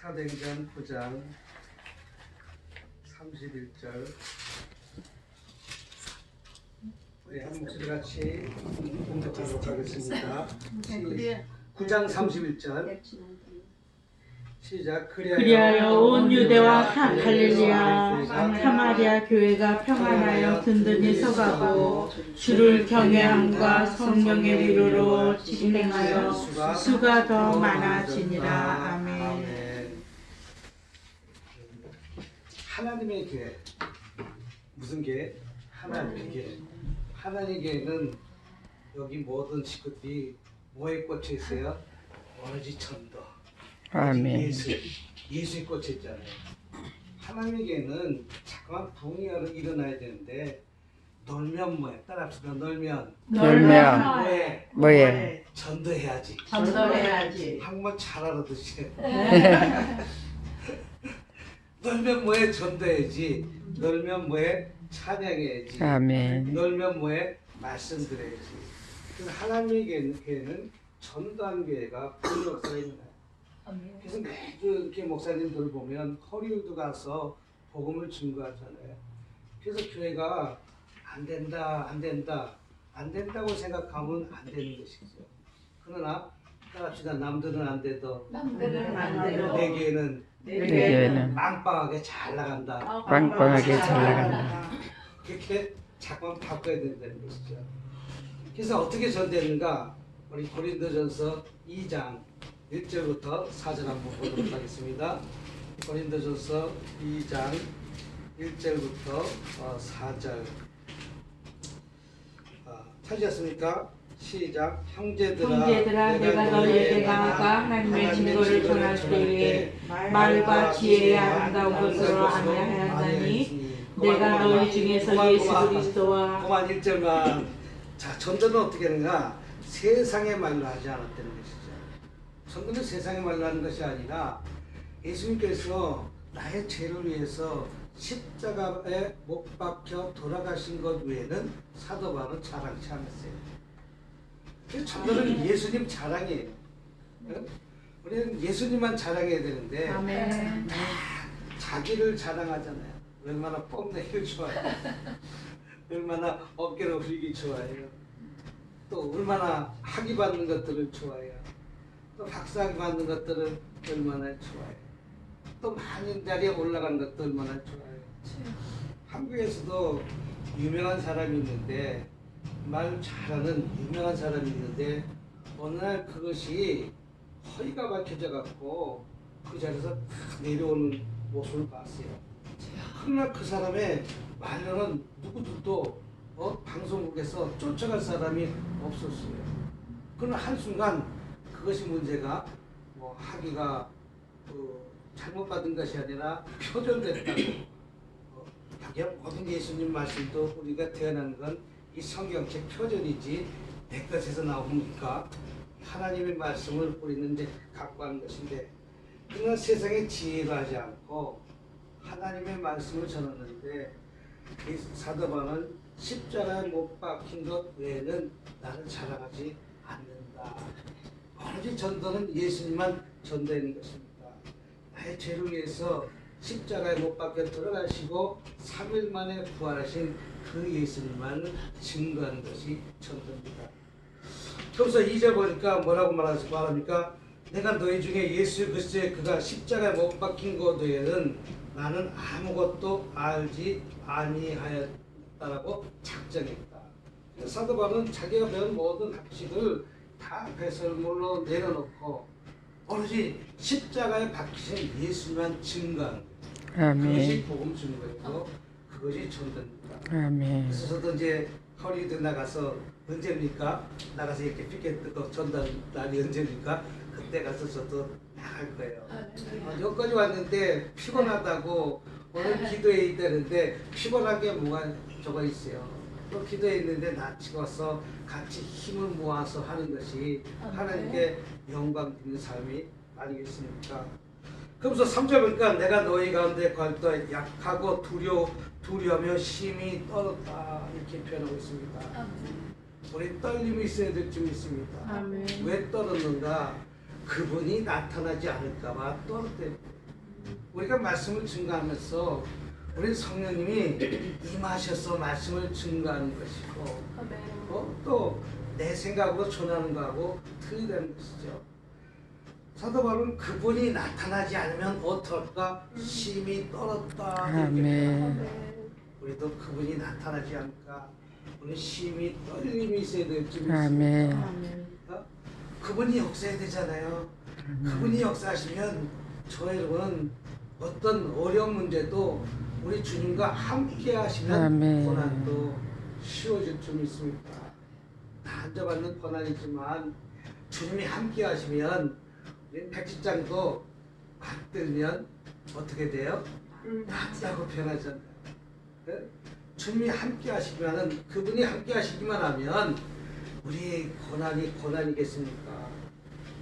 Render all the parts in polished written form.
사도행전 9장 31절 우리 한 목소리 같이 공독하도록 하겠습니다. 9장 31절 시작. 그리하여 온 유대와 갈릴리아 사마리아 교회가 평안하여 든든히 서가고 주를 경외함과 성령의 위로로 진행하여 수가 더 많아지니라. 아멘. 하나님의 교회. 무슨 교회? 하나님의 교회. 하나님의 교회는 여기 모든 식구들이 뭐에 꽂혀 있어요? 오로지 전도. 아멘. 예수에 꽂혀 있잖아요. 하나님의 교회는 자꾸만 부흥이 일어나야 되는데 놀면 뭐해? 따라합시다. 놀면 뭐해? 전도해야지. 한번 잘 알아두시네. 놀면 뭐해? 전도해야지. 놀면 뭐해? 찬양해야지. 아멘. 놀면 뭐해? 말씀드려야지. 그래서 하나님의 교회는 전도한 교회가 부흥 역사가 있는 거예요. 그래서 매주 이렇게 목사님들 보면 허리우드 가서 복음을 증거하잖아요. 그래서 교회가 안 된다고 생각하면 안 되는 것이죠. 그러나 따라합시다. 남들은 안 돼도 내 교회는 빵빵하게 잘 나간다. 그렇게 자꾸만 바꿔야 된다는 것이죠. 그래서 어떻게 전되는가? 우리 고린도전서 2장 1절부터 4절 한번 보도록 하겠습니다. 고린도전서 2장 1절부터 4절 찾으셨습니까? 시작. 형제들아 내가 너희에게 나아가 하나님의 증거를 전할 때에 말과 지혜에 아름다운 것으로 아니하였나니 내가 너희 중에서 예수 그리스도와 그만 1절만. 자, 전도는 어떻게 하는가? 세상의 말로 하지 않았다는 것이죠. 전도는 세상의 말로 하는 것이 아니라 예수님께서 나의 죄를 위해서 십자가에 못 박혀 돌아가신 것 외에는 사도 바울은 자랑치 않았어요. 전도는 예수님 자랑이에요. 우리는 예수님만 자랑해야 되는데 자기를 자랑하잖아요. 얼마나 뽐내기를 좋아해요. 얼마나 어깨를 부리기 좋아해요. 또 얼마나 학위 받는 것들을 좋아해요. 또 박사학위 받는 것들을 얼마나 좋아해요. 또 많은 자리에 올라간 것도 얼마나 좋아해요. 한국에서도 유명한 사람이 있는데 말 잘하는 유명한 사람이 있는데 어느 날 그것이 허리가 박혀져 갖고 그 자리에서 내려오는 모습을 봤어요. 그러나 그 사람의 말로는 누구들도 방송국에서 쫓아갈 사람이 없었어요. 그러나 한순간 그것이 문제가 학위가 잘못받은 것이 아니라 표절됐다고. 하기야 모든 예수님 말씀도 우리가 태어난 건 이 성경책 표절이지 내 것에서 나옵니까? 하나님의 말씀을 우리는 이제 갖고 하는 것인데 그러나 세상의 지혜로 하지 않고 하나님의 말씀을 전하는데 이 사도 바울은 십자가에 못 박힌 것 외에는 나를 자랑하지 않는다. 오로지 전도는 예수님만 전도하는 것입니다. 나의 죄를 위해서 십자가에 못 박혀 돌아가시고 3일 만에 부활하신 그 예수님만 증거하는 것이 전도입니다. 그래서 2절 보니까 뭐라고 말합니까? 내가 너희 중에 예수 그리스도의 그가 십자가에 못 박힌 것 외에는 나는 아무것도 알지 아니하였다라고 작정했다. 사도 바울은 자기가 배운 모든 학식을 다 배설물로 내려놓고 오로지 십자가에 박히신 예수만 증거하는 거예요. 그것이 복음 증거이고 그것이 전도입니다. 그래서 저도 이제 허리우드 나가서 언제입니까? 나가서 이렇게 피켓 뜨고 전달 날이 언제입니까? 그때 가서 저도 나갈 거예요. 여기까지 왔는데 피곤하다고 오늘 기도에 있다는데 피곤한 게 뭐가 저거 있어요. 또 기도에 있는데 나 찍어서 같이 힘을 모아서 하는 것이 하나님께 영광 드리는 삶이 아니겠습니까? 그러면서 3절 보니까 내가 너희 가운데 거할 때 약하고 두려워하며 심히 떨었다 이렇게 표현하고 있습니다. 우리 떨림이 있어야 될 줄 믿습니다. 왜 떨었는가? 그분이 나타나지 않을까봐 떨었대요. 우리가 말씀을 증거하면서 우리 성령님이 임하셔서 말씀을 증거하는 것이고 또 내 생각으로 전하는 거하고 틀리다는 것이죠. 사도 바울은 그분이 나타나지 않으면 어떨까? 심히 떨었다. 아멘. 우리도 그분이 나타나지 않을까? 우리 심히 떨림이 있어야 될 줄 아멘. 믿습니다. 그분이 역사해야 되잖아요. 그분이 역사하시면 저 여러분 어떤 어려운 문제도 우리 주님과 함께 하시면 아멘. 고난도 쉬워질 줄 믿습니다. 단접받는 고난이지만 주님이 함께 하시면 우리 백지장도 받들면 어떻게 돼요? 낫다고 변하잖아요. 네? 주님이 함께 하시면은 그분이 함께 하시기만 하면 우리 고난이겠습니까?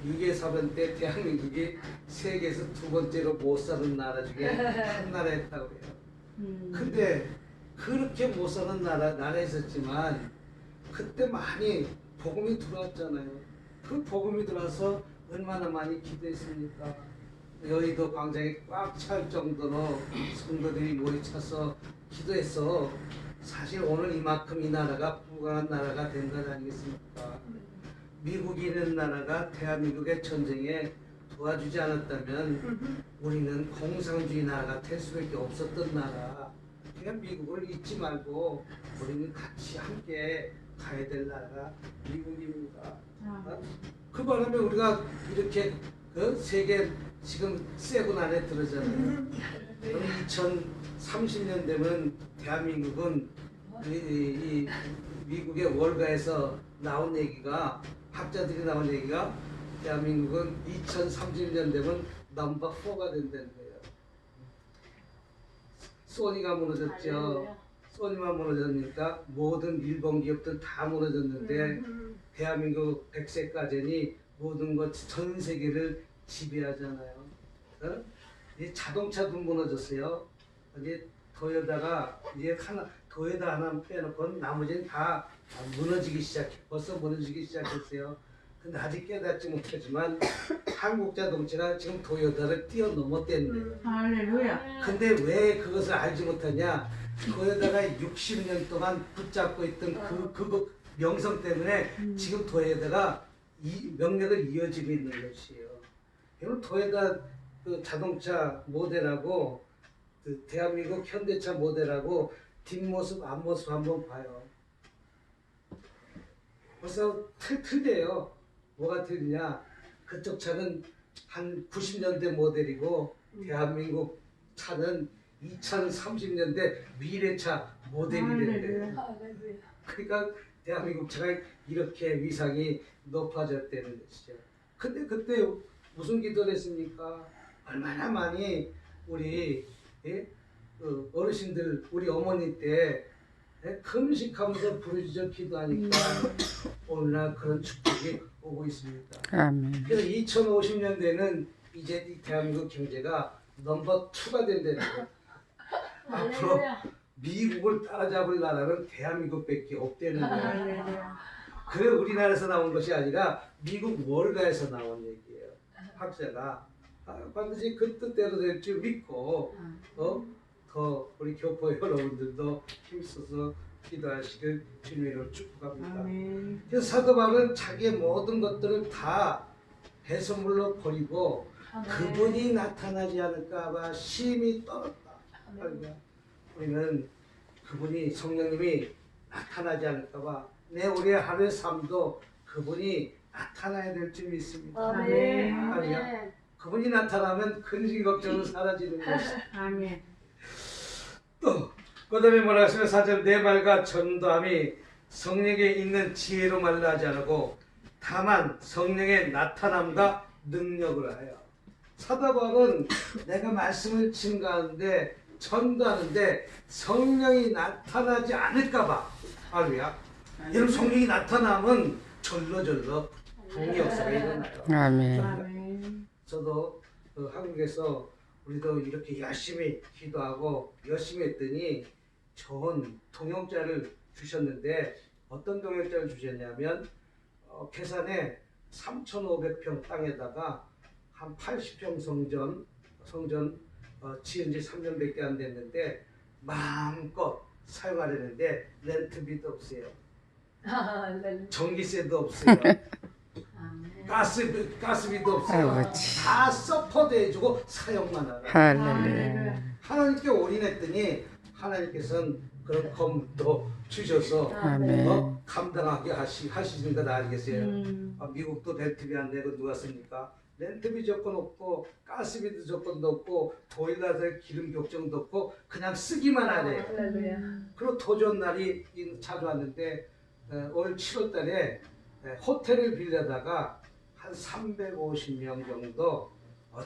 6.25 사변 때 대한민국이 세계에서 두 번째로 못 사는 나라 중에 한 나라였다고 해요. 근데 그렇게 못 사는 나라에 있었지만 그때 많이 복음이 들어왔잖아요. 그 복음이 들어와서 얼마나 많이 기도했습니까? 여의도 광장이 꽉 찰 정도로 성도들이 모여차서 기도해서 사실 오늘 이만큼 이 나라가 불강한 나라가 된 것 아니겠습니까? 미국이 있는 나라가 대한민국의 전쟁에 도와주지 않았다면 우리는 공산주의 나라가 될 수밖에 없었던 나라. 그냥 미국을 잊지 말고 우리는 같이 함께 가야 될 나라가 미국입니다. 그 바람에 우리가 이렇게 세계 지금 세븐 안에 들어잖아요. 2030년 되면 대한민국은 이 미국의 월가에서 나온 얘기가 학자들이 나온 얘기가 대한민국은 2030년 되면 넘버 4가 된다는 거예요. 소니가 무너졌죠. 소니만 무너졌으니까 모든 일본 기업들 다 무너졌는데 대한민국 100세 가전이 모든 것 전 세계를 지배하잖아요. 이제 자동차도 무너졌어요. 이제 도요타가 이제 도요타 하나 빼놓고 나머지는 다 무너지기 벌써 무너지기 시작했어요. 근데 아직 깨닫지 못하지만 한국 자동차가 지금 도요타를 뛰어넘었대요. 할렐루야. 근데 왜 그것을 알지 못하냐? 도요타가 60년 동안 붙잡고 있던 그 명성 때문에 지금 도요타가 이 명맥을 이어지고 있는 것이에요. 여러분 도요타 그 자동차 모델하고 그 대한민국 현대차 모델하고 뒷모습 앞모습 한번 봐요. 벌써 틀려요. 뭐가 틀리냐? 그쪽 차는 한 90년대 모델이고 대한민국 차는 2030년대 미래차 모델이랬대요. 그러니까 대한민국 차가 이렇게 위상이 높아졌다는 것이죠. 근데 그때 무슨 기도를 했습니까? 얼마나 많이 우리 어르신들 우리 어머니 때 금식하면서 부르짖어 기도하니까 오늘날 그런 축복이 오고 있습니다. 아멘. 그래서 2050년대는 이제 이 대한민국 경제가 넘버 2가 된다는 거예요. 앞으로 미국을 따라잡을 나라는 대한민국밖에 없다는 거예요. 그래 우리나라에서 나온 것이 아니라 미국 월가에서 나온 얘기예요. 학자가 반드시 그 뜻대로 될 줄 믿고 더 우리 교포 여러분들도 힘써서 기도하시길 주님으로 축복합니다. 아멘. 그래서 사도 바울은 자기의 모든 것들을 다 배설물로 버리고 그분이 나타나지 않을까봐 심히 떨었다. 그러니까 우리는 그분이 성령님이 나타나지 않을까봐 우리의 하루의 삶도 그분이 나타나야 될 줄 믿습니다. 아멘. 아니야. 그분이 나타나면 근심 걱정은 사라지는 것이다. 아멘. 또 그다음에 뭐라 하시면 4절 내 말과 전도함이 성령에 있는 지혜로 말하지 않고 다만 성령의 나타남과 능력을 하여. 사도 바울은 내가 말씀을 증거하는데 전도하는데 성령이 나타나지 않을까봐. 할렐루야. 여러분 성령이 나타나면 절로 부흥의 역사가 일어나요. 아멘. 아멘. 저도 한국에서 우리도 이렇게 열심히 기도하고 열심히 했더니 좋은 동역자를 주셨는데 어떤 동역자를 주셨냐면 계산에 3,500평 땅에다가 한 80평 성전 성전 지은 지 3년밖에 안 됐는데 마음껏 사용하려는데 렌트비도 없어요. 전기세도 없어요. 가스비도 없어요. 아버지. 다 서포트 해주고 사용만 하라. 할렐루야. 하나님께 올인했더니 하나님께서는 그런 건물도 주셔서 아멘. 감당하게 하시는 거 아니겠어요? 미국도 렌트비 안 내고 누가 씁니까? 렌트비 조건 없고 가스비도 조건도 없고 보일러에 기름 걱정도 없고 그냥 쓰기만 하네요. 그리고 더 좋은 날이 자주 왔는데 올 7월 달에 호텔을 빌려다가 한 350명 정도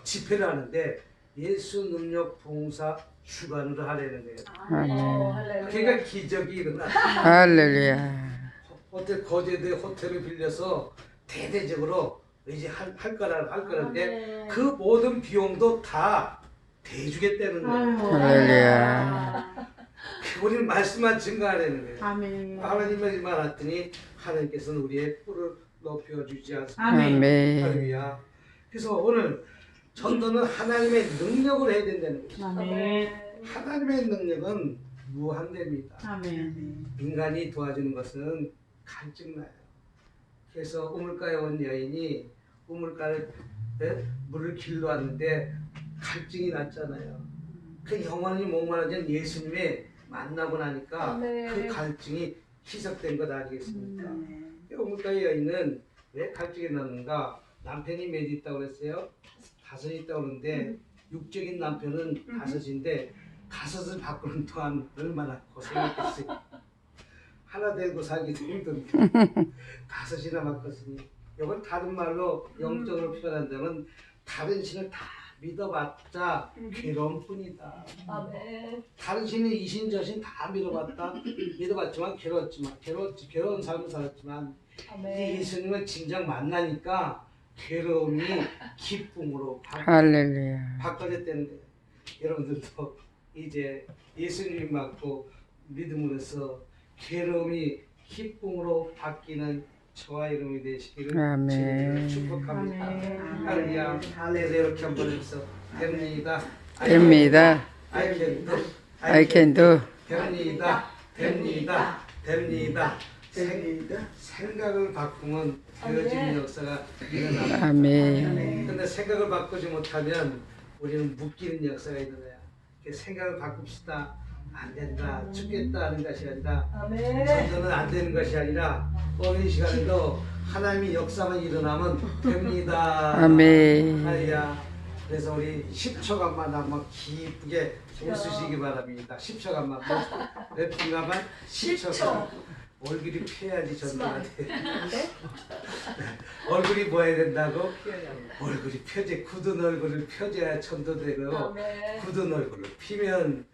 집회를 하는데 예수 능력 봉사 주간으로 하려는 거예요. 아멘. 그러니까 기적이 일어나. 할렐루야. 호텔 거제도에 호텔을 빌려서 대대적으로 이제 할 거라는데 그 모든 비용도 다 대주겠다는 거예요. 할렐루야. 우리는 말씀만 증거하려는 거예요. 아멘. 하나님의 말 왔더니 하나님께서는 우리의 뿔을 높여주지 않습니다. 아멘. 할렐루야. 그래서 오늘 전도는 하나님의 능력으로 해야 된다는 거죠. 아멘. 하나님의 능력은 무한대입니다. 아멘. 인간이 도와주는 것은 갈증나요. 그래서 우물가에 온 여인이 우물가에 물을 길러 왔는데 갈증이 났잖아요. 그 영원히 목마르던 예수님의 만나고 나니까 그 갈증이 희석된 것 아니겠습니까? 우물가의 여인은 왜 갈증이 났는가? 남편이 몇 있다고 그랬어요? 5 있다고 그러는데 육적인 남편은 5인데 5을 바꾸는 동안 얼마나 고생했겠어요. 하나 되고 살기도 힘든데 5이나 바꿨으니 이걸 다른 말로 영적으로 표현한다면 다른 신을 다 믿어봤자 괴로운 뿐이다. 다른 신은 이신 저신 다 믿어봤지만 괴로운 삶을 살았지만 이제 예수님을 진작 만나니까 괴로움이 기쁨으로 할렐루야. 바꿔졌다는 거예요. 여러분들도 이제 예수님 믿고 믿음으로써 괴로움이 기쁨으로 바뀌는 저와 여러분이 되시기를 아멘. 주님으로 축복합니다. 아멘. 할렐루야. 할렐루야. 이렇게 한번 해서 됩니다. 됩니다. I can do. I can do. 됩니다. 생각을 바꾸면 되어지는 역사가 일어납니다. 아멘. 근데 생각을 바꾸지 못하면 우리는 묶이는 역사가 일어나요. 생각을 바꿉시다. 안 된다, 죽겠다 하는 것이 아니라 전도는 안 되는 것이 아니라 오늘 이 시간에도 하나님의 역사만 일어나면 됩니다. 아멘. 할렐루야. 그래서 우리 10초간만 한번 기쁘게 웃으시기 바랍니다. 10초간만. 몇 분간만? 10초간. 얼굴이 펴야지 전도가 돼. 얼굴이 뭐 해야 된다고? 얼굴이 펴지. 굳은 얼굴을 펴줘야 전도되고요. 굳은 얼굴을 피면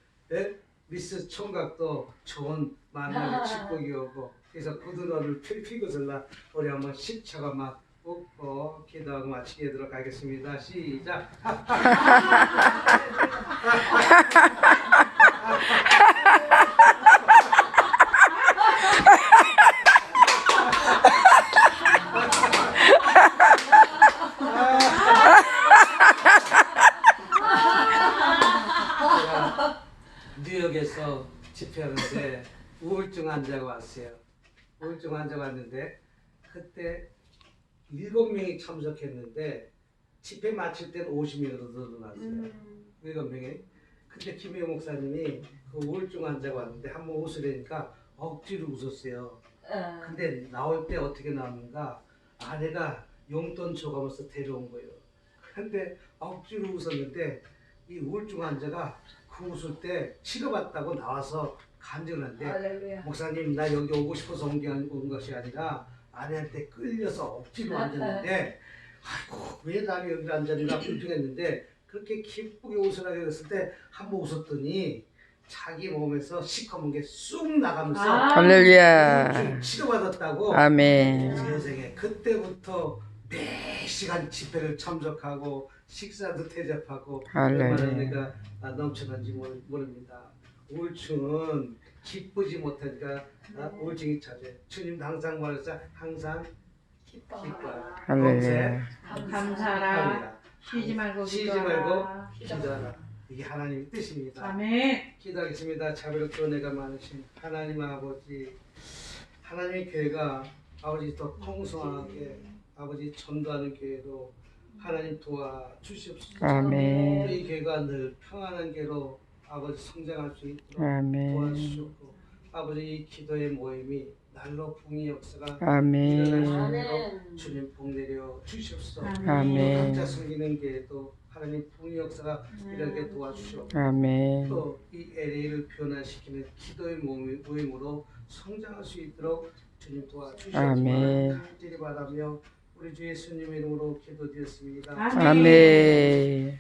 미스 총각도 좋은 만남의 축복이 오고 그래서 굳은 얼굴을 피고설라 우리 한번 10초간만 웃고 기도하고 마치도록 하겠습니다. 시작. 뉴욕에서 집회하는데 우울증 환자가 왔어요. 우울증 환자가 왔는데 그때 7명이 참석했는데 집회 마칠 때는 50명으로 늘어났어요. 7명이. 근데 김혜영 목사님이 그 우울증 환자가 왔는데 한번 웃으려니까 억지로 웃었어요. 근데 나올 때 어떻게 나왔는가? 아내가 용돈 줘가면서 데려온 거예요. 근데 억지로 웃었는데 이 우울증 환자가 그 웃을 때 치료받다고 나와서 간증하는데 목사님 나 여기 오고 싶어서 온 것이 아니라 아내한테 끌려서 억지로 앉았는데 아이고 왜 나를 여기 앉았나 불평했는데 그렇게 기쁘게 웃으라고 했을 때 한번 웃었더니 자기 몸에서 시커먼 게 쑥 나가면서 할렐루야. 우울증 치료받았다고. 아멘. 세상에 그때부터 매 시간 집회를 참석하고 식사도 대접하고 할렐루야. 얼마나 내가 넘쳐난지 모릅니다. 우울증은 기쁘지 못하니까 우울증이 찾아요. 주님 항상 말해서 항상 기뻐. 할렐루야. 감사라. 쉬지 말고 기도하라. 이게 하나님의 뜻입니다. 아멘. 기도하겠습니다. 자비롭고 은혜가 많으신 하나님 아버지, 하나님의 교회가 아버지 더 풍성하게 아버지 전도하는 교회로 하나님 도와주시옵소서. 아멘. 또 이 교회가 늘 평안한 교회로 아버지 성장할 수 있도록 아멘. 도와주시옵고 아버지 이 기도의 모임이 날로 붕의 역사가 아멘. 일어날 수 있도록 주님 복 내려 주시옵소서. 아멘. 각자 섬기는 교회도 하나님 붕의 역사가 일어나게 도와주시옵고 아멘. 또 이 LA를 변화시키는 기도의 모임으로 성장할 수 있도록 주님 도와주시옵소서. 아멘. 간절히 바라며 우리 주 예수님의 이름으로 기도드렸습니다. 아멘.